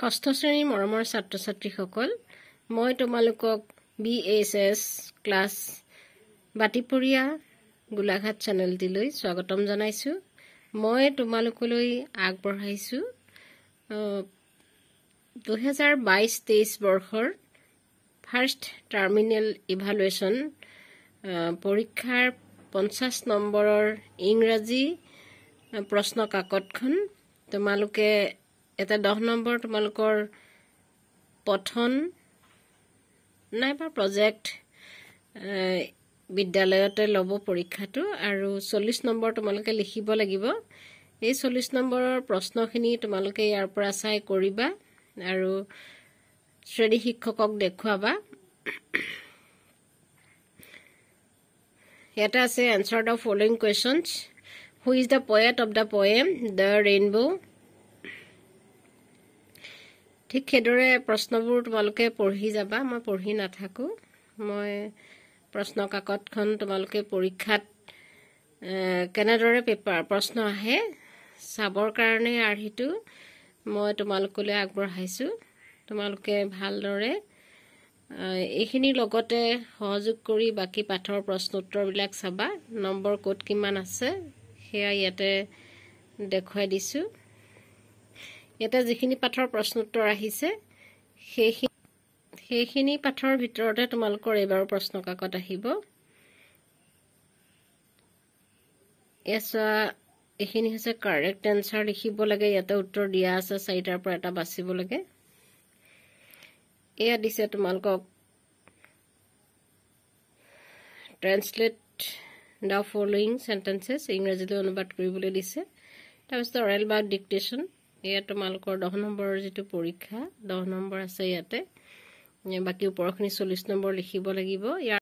ষষ্ঠ শ্ৰেণীৰ মৰমৰ ছাত্ৰ ছাত্ৰীসকল, মই তোমালোকক BSS ক্লাছ বাটিপৰীয়া গোলাঘাট চেনেলটিলৈ স্বাগতম জনাইছো। মই তোমালোকলৈ আগবঢ়াইছো 2022-23 বৰ্ষৰ ফাৰ্ষ্ট টাৰ্মিনেল ইভালুৱেশ্যন পৰীক্ষাৰ 50 নম্বৰৰ ইংৰাজী প্ৰশ্ন কাকতখন। তোমালোকে এটা 10 নম্বৰ তোমালোকৰ পঠন নাইবা প্ৰজেক্ট বিদ্যালয়তে ল'ব পৰীক্ষাটো, আৰু 40 নম্বৰ তোমালোকে লিখিব লাগিব। এই 40 নম্বৰৰ প্ৰশ্নখিনি তোমালোকে ইয়াৰ পৰা চাই কৰিবা আৰু শ্ৰেণী শিক্ষকক দেখুৱাবা। ইয়াতে আছে answer the following questions. Who is the poet of the poem The Rainbow? ঠিক সেইদৰে প্ৰশ্নবোৰ তোমালোকে পঢ়ি যাবা, মই পঢ়ি নাথাকো। মই প্ৰশ্ন কাকতখন তোমালোকে পৰীক্ষাত কেনেদৰে প্ৰশ্ন আহে চাবৰ কাৰণে আৰ্হিটো মই তোমালোকলৈ আগবঢ়াইছো। তোমালোকে ভালদৰে এইখিনিৰ লগতে সহযোগ কৰি বাকী পাঠৰ প্ৰশ্ন উত্তৰবিলাক চাবা। নম্বৰ ক'ত কিমান আছে সেয়া ইয়াতে দেখুৱাই দিছো। ইয়াতে যিখিনি পাঠৰ প্ৰশ্ন উত্তৰ আহিছে সেইখিনি পাঠৰ ভিতৰতে তোমালোকৰ এইবাৰ প্ৰশ্ন কাকত আহিব। এইখিনি হৈছে কাৰেক্ট এনচাৰ লিখিব লাগে। ইয়াতে উত্তৰ দিয়া আছে, 4টাৰ পৰা এটা বাচিব লাগে। এয়া দিছে তোমালোকক ট্ৰেন্সলেট দ্য ফলোয়িং চেণ্টেন্সেছ, ইংৰাজীলৈ অনুবাদ কৰিবলৈ দিছে। তাৰপিছত অৰেল বা ডিক্টেশ্যন, এয়া তোমালোকৰ 10 নম্বৰৰ যিটো পৰীক্ষা 10 নম্বৰ আছে ইয়াতে। বাকী ওপৰখিনি 40 নম্বৰ লিখিব লাগিব।